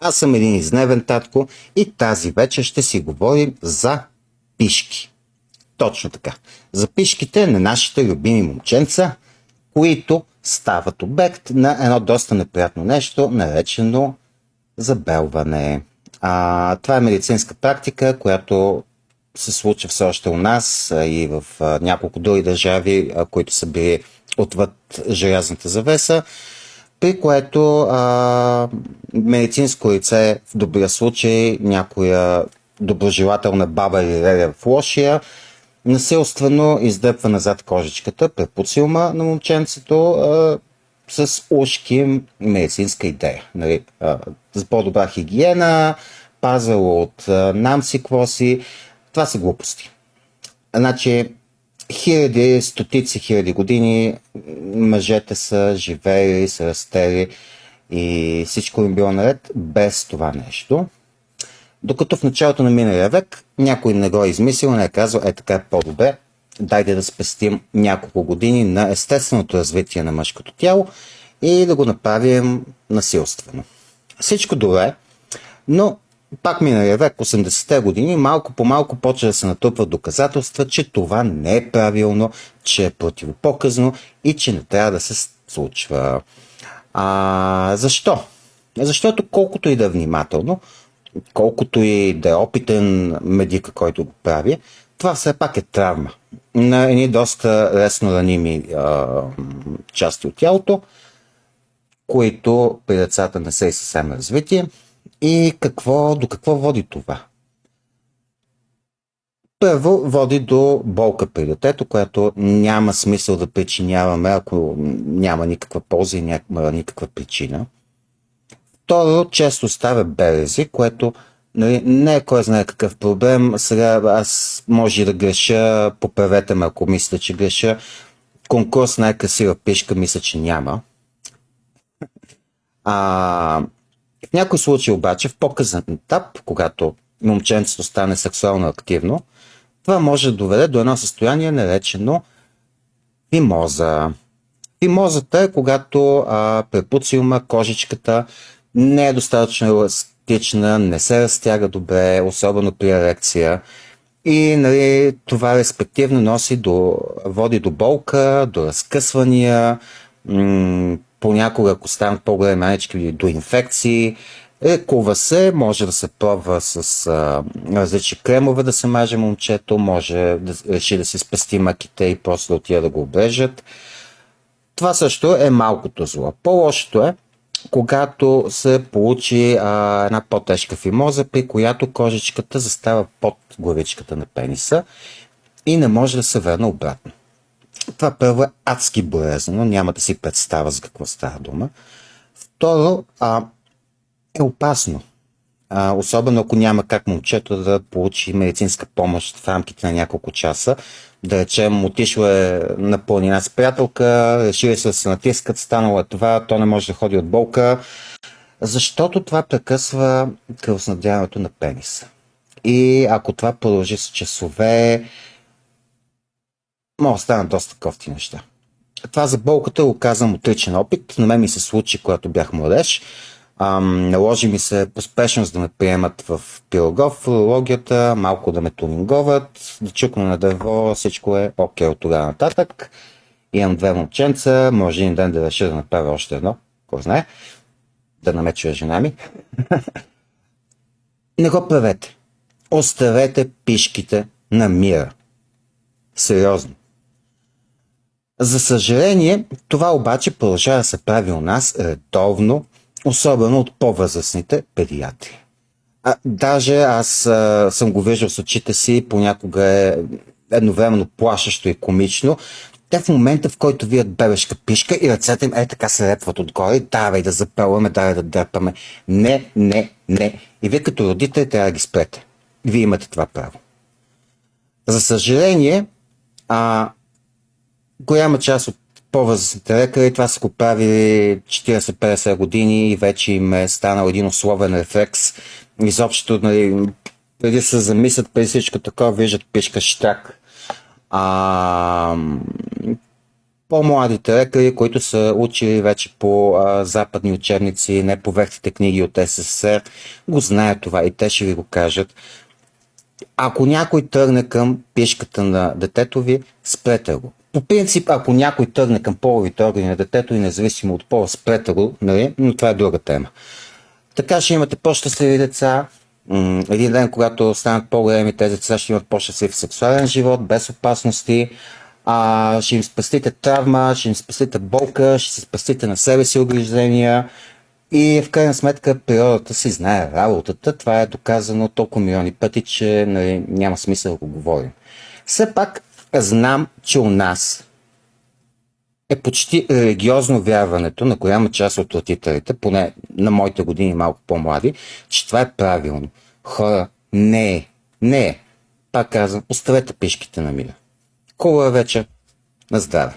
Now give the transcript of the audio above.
Аз съм един изневен татко и тази вечер ще си говорим за пишки. Точно така. За пишките на нашите любими момченца, които стават обект на едно доста неприятно нещо, наречено забелване. Това е медицинска практика, която се случва все още у нас и в няколко други държави, които са били отвъд желязната завеса, при което медицинско лице, в добрия случай, някоя доброжелателна баба или леля в лошия, насилствено издърпва назад кожичката, препуцилма на момченцето с ушки медицинска идея. Нали? За по-добра хигиена, пазало от намси, квоси. Това са глупости. Значи, хиляди, стотици хиляди години мъжете са живеели, са растели и всичко им било наред без това нещо. Докато в началото на миналия век някой не го е измислил, не е казал, така е по-добре, дайте да спестим няколко години на естественото развитие на мъжкото тяло и да го направим насилствено. Всичко добре, но пак миналия век, 80-те години, малко по малко почва да се натрупват доказателства, че това не е правилно, че е противопоказно и че не трябва да се случва. Защо? Защото колкото и да е внимателно, колкото и да е опитен медика, който го прави, това все пак е травма на едни доста лесно раними части от тялото, които при децата не са и съвсем развити. И до какво води това? Първо, води до болка при детето, която няма смисъл да причиняваме, ако няма никаква полза и няма никаква причина. Второ, често ставя белези, което не е кой знае какъв проблем. Сега аз може да греша, поправете ме, ако мисля, че греша. Конкурс най-красива пишка мисля, че няма. В някои случаи обаче, в по-късен етап, когато момченцето стане сексуално активно, това може да доведе до едно състояние, наречено фимоза. Фимозата е когато препуциума, кожичката не е достатъчно еластична, не се разтяга добре, особено при ерекция. И нали, това респективно води до болка, до разкъсвания, понякога, ако станат по-големи манички, до инфекции. Лекува се, може да се пробва с различни кремове да се маже момчето, може да реши да си спести маките и просто да отида да го обрежат. Това също е малкото зло. По-лошото е, когато се получи една по-тежка фимоза, при която кожичката застава под главичката на пениса и не може да се върне обратно. Това първо е адски болезнено, няма да си представя за какво става дума. Второ, е опасно. Особено ако няма как момчето да получи медицинска помощ в рамките на няколко часа. Да речем, отишло е на планина с приятелка, решили се да се натискат, станало е това, то не може да ходи от болка, защото това прекъсва кръвоснабдяването на пениса. И ако това продължи с часове, може да станат доста кофти неща. Това за болката го казвам от личен опит. На мен ми се случи, когато бях младеж. Наложи ми се поспешност да ме приемат в пирогов, урологията, малко да ме тунинговат, да чукна на дърво, всичко е окей от тогава нататък. Имам 2 момченца, може един ден да реша да направя още едно, кой знае, да намечва жена ми. Не го правете. Оставете пишките на мира. Сериозно. За съжаление, това обаче продължава да се прави у нас редовно, особено от по-възрастните педиатри. Даже аз съм го виждал с очите си, понякога е едновременно плашещо и комично. Те в момента, в който вият бебешка пишка и ръцете им така се лепват отгоре, давай да запълваме, давай да дърпаме. Не. И вие като родители трябва да ги спрете. Вие имате това право. За съжаление, голяма част от по-възрастните лекари това са го правили 40-50 години и вече им е станал един условен рефлекс. Изобщо, нали, преди се замислят, преди всичко такова, виждат пишка щак. По-младите лекари, които са учили вече по западни учебници, не по вехтите книги от СССР, го знаят това и те ще ви го кажат. Ако някой тръгне към пишката на детето ви, спрете го. По принцип, ако някой тръгне към половите органи на детето и независимо от пола, спрете го, нали? Но това е друга тема. Така ще имате по-щастливи деца. Един ден, когато станат по-големи, тези деца ще имат по-щастлив сексуален живот, без опасности. Ще им спастите травма, ще им спастите болка, ще се спастите на себе си огриждения. И в крайна сметка природата си знае работата. Това е доказано толкова милиони пъти, че нали, няма смисъл да го говорим. Все пак знам, че у нас е почти религиозно вярването на голяма част от родителите, поне на моите години малко по-млади, че това е правилно. Хора, не е. Не е. Пак казвам, оставете пишките на мира. Хубава вечер. На здраве.